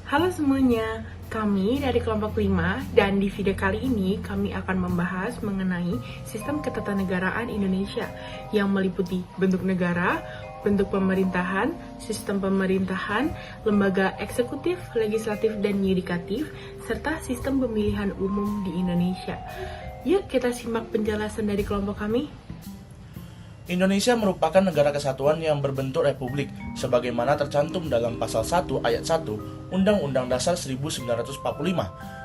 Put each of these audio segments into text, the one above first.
Halo semuanya, kami dari kelompok 5 dan di video kali ini kami akan membahas mengenai sistem ketatanegaraan Indonesia yang meliputi bentuk negara, bentuk pemerintahan, sistem pemerintahan, lembaga eksekutif, legislatif, dan yudikatif, serta sistem pemilihan umum di Indonesia. Yuk kita simak penjelasan dari kelompok kami. Indonesia merupakan negara kesatuan yang berbentuk republik, sebagaimana tercantum dalam Pasal 1 Ayat 1 Undang-Undang Dasar 1945.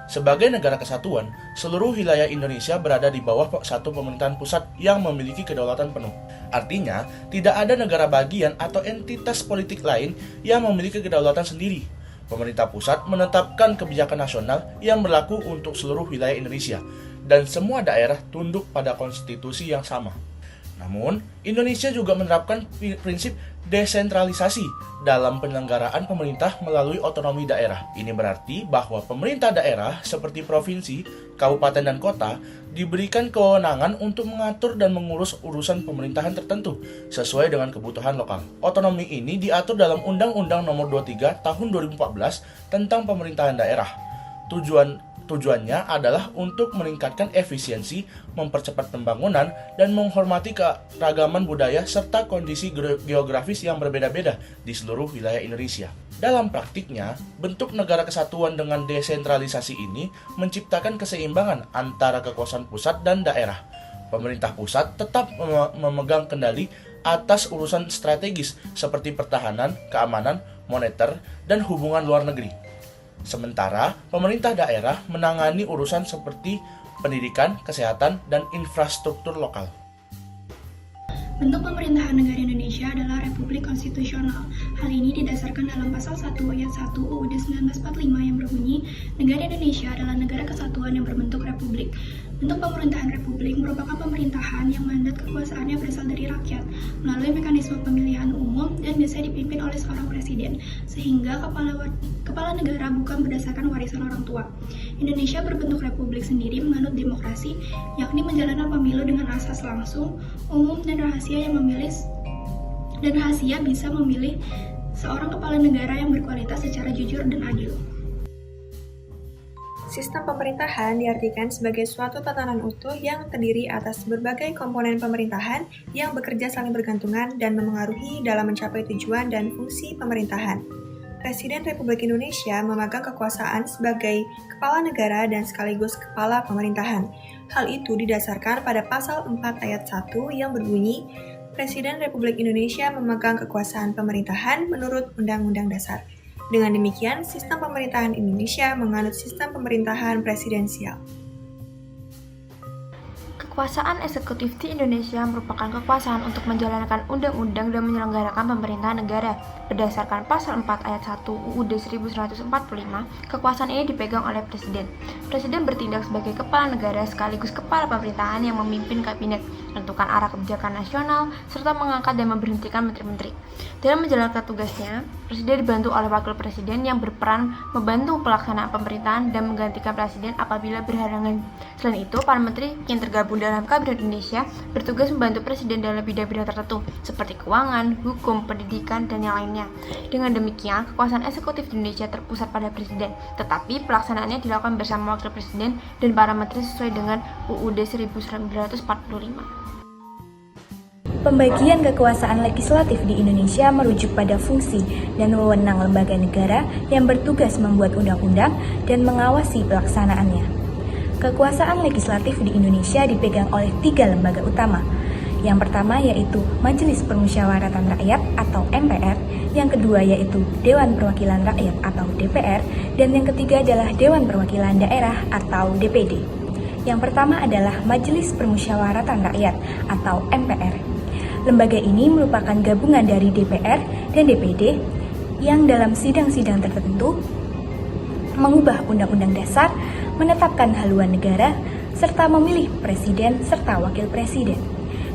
Sebagai negara kesatuan, seluruh wilayah Indonesia berada di bawah satu pemerintahan pusat yang memiliki kedaulatan penuh. Artinya, tidak ada negara bagian atau entitas politik lain yang memiliki kedaulatan sendiri. Pemerintah pusat menetapkan kebijakan nasional yang berlaku untuk seluruh wilayah Indonesia, dan semua daerah tunduk pada konstitusi yang sama. Namun, Indonesia juga menerapkan prinsip desentralisasi dalam penyelenggaraan pemerintah melalui otonomi daerah. Ini berarti bahwa pemerintah daerah seperti provinsi, kabupaten, dan kota diberikan kewenangan untuk mengatur dan mengurus urusan pemerintahan tertentu sesuai dengan kebutuhan lokal. Otonomi ini diatur dalam Undang-Undang Nomor 23 Tahun 2014 tentang pemerintahan daerah. Tujuannya adalah untuk meningkatkan efisiensi, mempercepat pembangunan, dan menghormati keragaman budaya serta kondisi geografis yang berbeda-beda di seluruh wilayah Indonesia. Dalam praktiknya, bentuk negara kesatuan dengan desentralisasi ini menciptakan keseimbangan antara kekuasaan pusat dan daerah. Pemerintah pusat tetap memegang kendali atas urusan strategis seperti pertahanan, keamanan, moneter, dan hubungan luar negeri. Sementara, pemerintah daerah menangani urusan seperti pendidikan, kesehatan, dan infrastruktur lokal. Bentuk pemerintahan negara Indonesia adalah Republik Konstitusional. Hal ini didasarkan dalam Pasal 1 Ayat 1 UUD 1945 yang berbunyi, Negara Indonesia adalah negara kesatuan yang berbentuk republik. Bentuk pemerintahan republik merupakan pemerintahan yang mandat kekuasaannya berasal dari rakyat melalui mekanisme pemilihan umum dan biasanya dipimpin oleh seorang presiden, sehingga kepala negara bukan berdasarkan warisan orang tua. Indonesia berbentuk republik sendiri menganut demokrasi, yakni menjalankan pemilu dengan asas langsung, umum, dan rahasia bisa memilih seorang kepala negara yang berkualitas secara jujur dan adil. Sistem pemerintahan diartikan sebagai suatu tatanan utuh yang terdiri atas berbagai komponen pemerintahan yang bekerja saling bergantungan dan memengaruhi dalam mencapai tujuan dan fungsi pemerintahan. Presiden Republik Indonesia memegang kekuasaan sebagai kepala negara dan sekaligus kepala pemerintahan. Hal itu didasarkan pada Pasal 4 Ayat 1 yang berbunyi, Presiden Republik Indonesia memegang kekuasaan pemerintahan menurut Undang-Undang Dasar. Dengan demikian, sistem pemerintahan Indonesia menganut sistem pemerintahan presidensial. Kekuasaan eksekutif di Indonesia merupakan kekuasaan untuk menjalankan undang-undang dan menyelenggarakan pemerintahan negara. Berdasarkan Pasal 4 Ayat 1 UUD 1945, kekuasaan ini dipegang oleh Presiden. Presiden bertindak sebagai kepala negara sekaligus kepala pemerintahan yang memimpin kabinet, menentukan arah kebijakan nasional, serta mengangkat dan memberhentikan menteri-menteri. Dalam menjalankan tugasnya, Presiden dibantu oleh Wakil Presiden yang berperan membantu pelaksanaan pemerintahan dan menggantikan Presiden apabila berhalangan. Selain itu, para menteri yang tergabung dalam Kabinet Indonesia bertugas membantu Presiden dalam bidang-bidang tertentu, seperti keuangan, hukum, pendidikan, dan yang lainnya. Dengan demikian, kekuasaan eksekutif di Indonesia terpusat pada Presiden, tetapi pelaksanaannya dilakukan bersama Wakil Presiden dan para menteri sesuai dengan UUD 1945. Pembagian kekuasaan legislatif di Indonesia merujuk pada fungsi dan wewenang lembaga negara yang bertugas membuat undang-undang dan mengawasi pelaksanaannya. Kekuasaan legislatif di Indonesia dipegang oleh 3 lembaga utama. Yang pertama yaitu Majelis Permusyawaratan Rakyat atau MPR, yang kedua yaitu Dewan Perwakilan Rakyat atau DPR, dan yang ketiga adalah Dewan Perwakilan Daerah atau DPD. Yang pertama adalah Majelis Permusyawaratan Rakyat atau MPR. Lembaga ini merupakan gabungan dari DPR dan DPD yang dalam sidang-sidang tertentu mengubah Undang-Undang Dasar, menetapkan haluan negara, serta memilih presiden serta wakil presiden.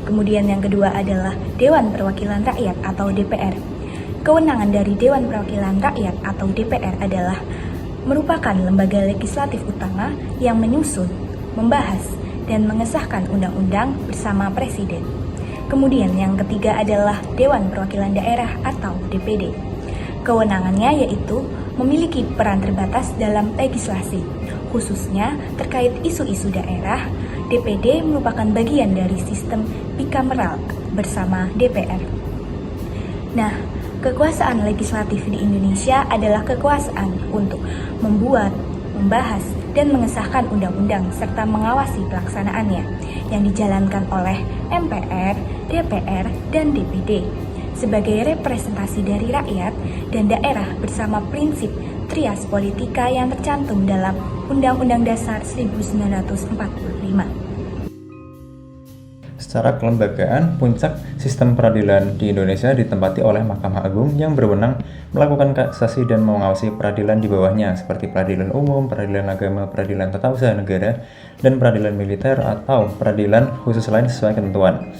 Kemudian yang kedua adalah Dewan Perwakilan Rakyat atau DPR. Kewenangan dari Dewan Perwakilan Rakyat atau DPR adalah merupakan lembaga legislatif utama yang menyusun, membahas, dan mengesahkan undang-undang bersama presiden. Kemudian yang ketiga adalah Dewan Perwakilan Daerah atau DPD. Kewenangannya yaitu memiliki peran terbatas dalam legislasi, khususnya terkait isu-isu daerah. DPD merupakan bagian dari sistem bikameral bersama DPR. Nah, kekuasaan legislatif di Indonesia adalah kekuasaan untuk membuat, membahas, dan mengesahkan undang-undang serta mengawasi pelaksanaannya yang dijalankan oleh MPR, DPR, dan DPD sebagai representasi dari rakyat dan daerah bersama prinsip trias politika yang tercantum dalam Undang-Undang Dasar 1945. Secara kelembagaan, puncak sistem peradilan di Indonesia ditempati oleh Mahkamah Agung yang berwenang melakukan kasasi dan mengawasi peradilan di bawahnya seperti peradilan umum, peradilan agama, peradilan tata usaha negara, dan peradilan militer atau peradilan khusus lain sesuai ketentuan.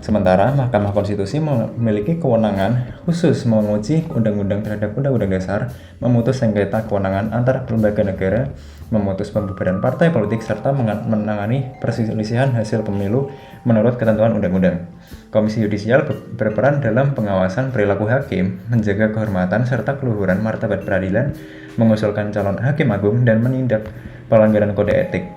Sementara Mahkamah Konstitusi memiliki kewenangan khusus menguji undang-undang terhadap undang-undang dasar, memutus sengketa kewenangan antar lembaga negara, memutus pembubaran partai politik, serta menangani perselisihan hasil pemilu menurut ketentuan undang-undang. Komisi Yudisial berperan dalam pengawasan perilaku hakim, menjaga kehormatan serta keluhuran martabat peradilan, mengusulkan calon hakim agung, dan menindak pelanggaran kode etik.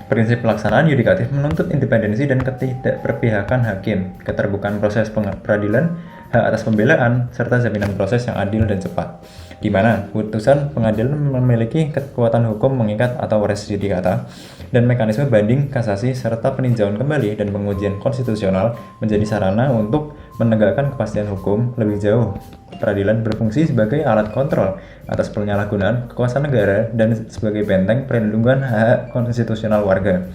Prinsip pelaksanaan yudikatif menuntut independensi dan ketidakberpihakan hakim, keterbukaan proses peradilan, hak atas pembelaan, serta jaminan proses yang adil dan cepat, di mana putusan pengadilan memiliki kekuatan hukum mengikat atau res judicata, dan mekanisme banding, kasasi, serta peninjauan kembali dan pengujian konstitusional menjadi sarana untuk menegakkan kepastian hukum. Lebih jauh, peradilan berfungsi sebagai alat kontrol atas penyalahgunaan kekuasaan negara dan sebagai benteng perlindungan hak konstitusional warga,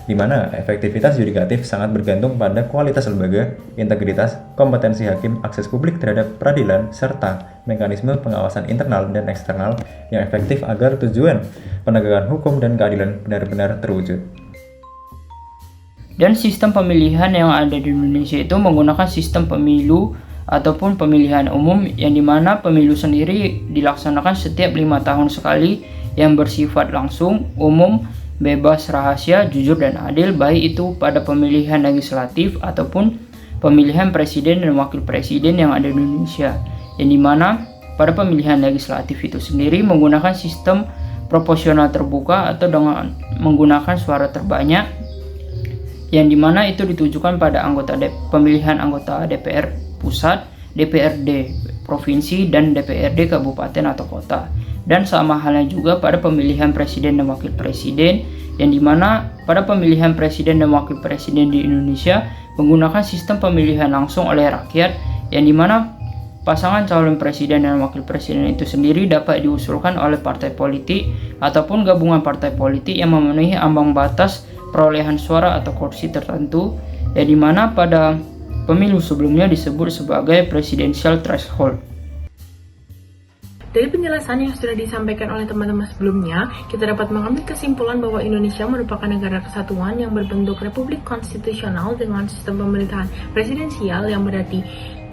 di mana efektivitas yudikatif sangat bergantung pada kualitas lembaga, integritas, kompetensi hakim, akses publik terhadap peradilan, serta mekanisme pengawasan internal dan eksternal yang efektif agar tujuan penegakan hukum dan keadilan benar-benar terwujud. Dan sistem pemilihan yang ada di Indonesia itu menggunakan sistem pemilu ataupun pemilihan umum yang dimana pemilu sendiri dilaksanakan setiap 5 tahun sekali yang bersifat langsung, umum, bebas, rahasia, jujur, dan adil, baik itu pada pemilihan legislatif ataupun pemilihan presiden dan wakil presiden yang ada di Indonesia, yang dimana pada pemilihan legislatif itu sendiri menggunakan sistem proporsional terbuka atau dengan menggunakan suara terbanyak, yang dimana itu ditujukan pada pemilihan anggota DPR pusat, DPRD provinsi, dan DPRD kabupaten atau kota. Dan sama halnya juga pada pemilihan presiden dan wakil presiden, yang dimana pada pemilihan presiden dan wakil presiden di Indonesia menggunakan sistem pemilihan langsung oleh rakyat, yang dimana pasangan calon presiden dan wakil presiden itu sendiri dapat diusulkan oleh partai politik ataupun gabungan partai politik yang memenuhi ambang batas perolehan suara atau kursi tertentu, yang dimana pada pemilu sebelumnya disebut sebagai presidential threshold. Dari penjelasan yang sudah disampaikan oleh teman-teman sebelumnya, kita dapat mengambil kesimpulan bahwa Indonesia merupakan negara kesatuan yang berbentuk republik konstitusional dengan sistem pemerintahan presidensial yang berarti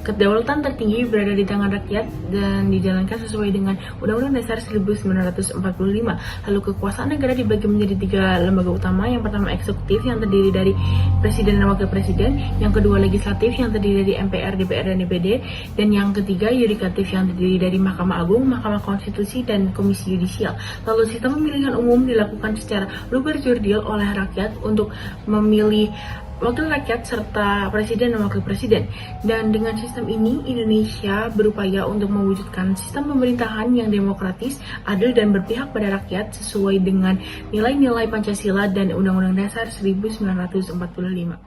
kedaulatan tertinggi berada di tangan rakyat dan dijalankan sesuai dengan Undang-Undang Dasar 1945. Lalu kekuasaan negara dibagi menjadi 3 lembaga utama. Yang pertama eksekutif yang terdiri dari presiden dan wakil presiden, yang kedua legislatif yang terdiri dari MPR, DPR, dan DPD, dan yang ketiga yudikatif yang terdiri dari Mahkamah Agung, Mahkamah Konstitusi, dan Komisi Yudisial. Lalu sistem pemilihan umum dilakukan secara luber jurdil oleh rakyat untuk memilih wakil rakyat serta presiden dan wakil presiden. Dan dengan sistem ini Indonesia berupaya untuk mewujudkan sistem pemerintahan yang demokratis, adil, dan berpihak pada rakyat sesuai dengan nilai-nilai Pancasila dan Undang-Undang Dasar 1945.